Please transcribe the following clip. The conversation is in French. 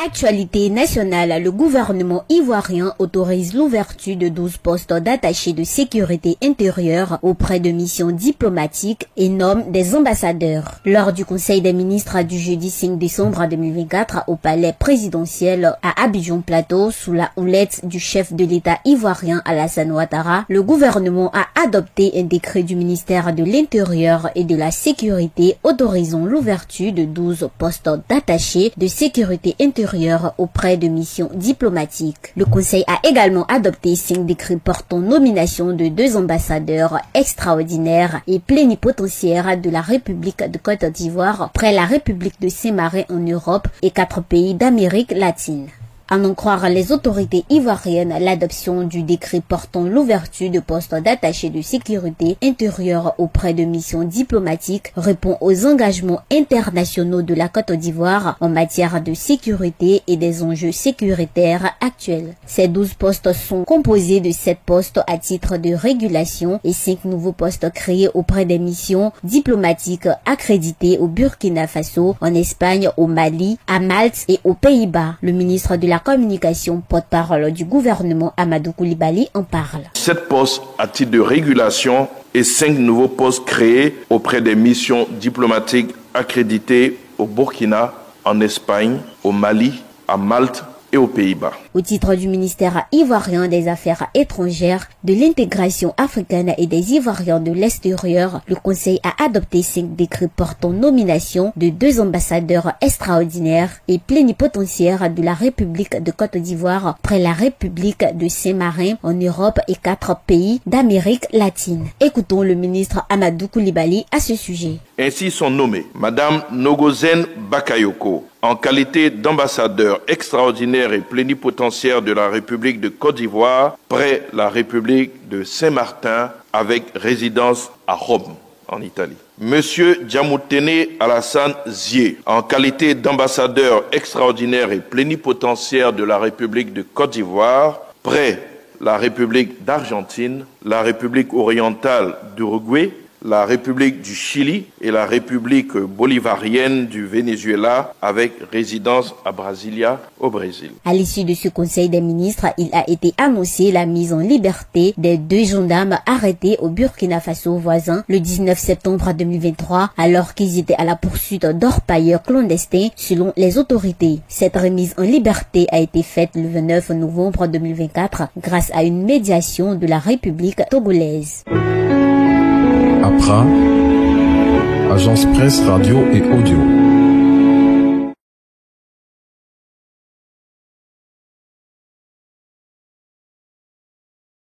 Actualité nationale, le gouvernement ivoirien autorise l'ouverture de 12 postes d'attachés de sécurité intérieure auprès de missions diplomatiques et nomme des ambassadeurs. Lors du Conseil des ministres du jeudi 5 décembre 2024 au palais présidentiel à Abidjan Plateau sous la houlette du chef de l'État ivoirien Alassane Ouattara, le gouvernement a adopté un décret du ministère de l'Intérieur et de la Sécurité autorisant l'ouverture de 12 postes d'attachés de sécurité intérieure auprès de missions diplomatiques. Le Conseil a également adopté 5 décrets portant nomination de 2 ambassadeurs extraordinaires et plénipotentiaires de la République de Côte d'Ivoire près la République de Saint-Marin en Europe et 4 pays d'Amérique latine. À en croire les autorités ivoiriennes, l'adoption du décret portant l'ouverture de postes d'attachés de sécurité intérieure auprès de missions diplomatiques répond aux engagements internationaux de la Côte d'Ivoire en matière de sécurité et des enjeux sécuritaires actuels. Ces 12 postes sont composés de 7 postes à titre de régulation et 5 nouveaux postes créés auprès des missions diplomatiques accréditées au Burkina Faso, en Espagne, au Mali, à Malte et aux Pays-Bas. Le ministre de la Communication, porte-parole du gouvernement Amadou Coulibaly, en parle. 7 postes à titre de régulation et 5 nouveaux postes créés auprès des missions diplomatiques accréditées au Burkina, en Espagne, au Mali, à Malte et aux Pays-Bas. Au titre du ministère ivoirien des Affaires étrangères, de l'intégration africaine et des Ivoiriens de l'extérieur, le Conseil a adopté 5 décrets portant nomination de 2 ambassadeurs extraordinaires et plénipotentiaires de la République de Côte d'Ivoire près la République de Saint-Marin en Europe et 4 pays d'Amérique latine. Écoutons le ministre Amadou Coulibaly à ce sujet. Ainsi sont nommés Madame Nogozen Bakayoko, en qualité d'ambassadeur extraordinaire et plénipotentiaire de la République de Côte d'Ivoire près la République de Saint-Martin avec résidence à Rome, en Italie. Monsieur Djamoutene Alassane Zié, en qualité d'ambassadeur extraordinaire et plénipotentiaire de la République de Côte d'Ivoire près la République d'Argentine, la République orientale d'Uruguay, la République du Chili et la République bolivarienne du Venezuela avec résidence à Brasilia, au Brésil. À l'issue de ce Conseil des ministres, il a été annoncé la mise en liberté des 2 gendarmes arrêtés au Burkina Faso voisin le 19 septembre 2023 alors qu'ils étaient à la poursuite d'orpailleurs clandestins selon les autorités. Cette remise en liberté a été faite le 29 novembre 2024 grâce à une médiation de la République togolaise. APRA, Agence Presse Radio et Audio.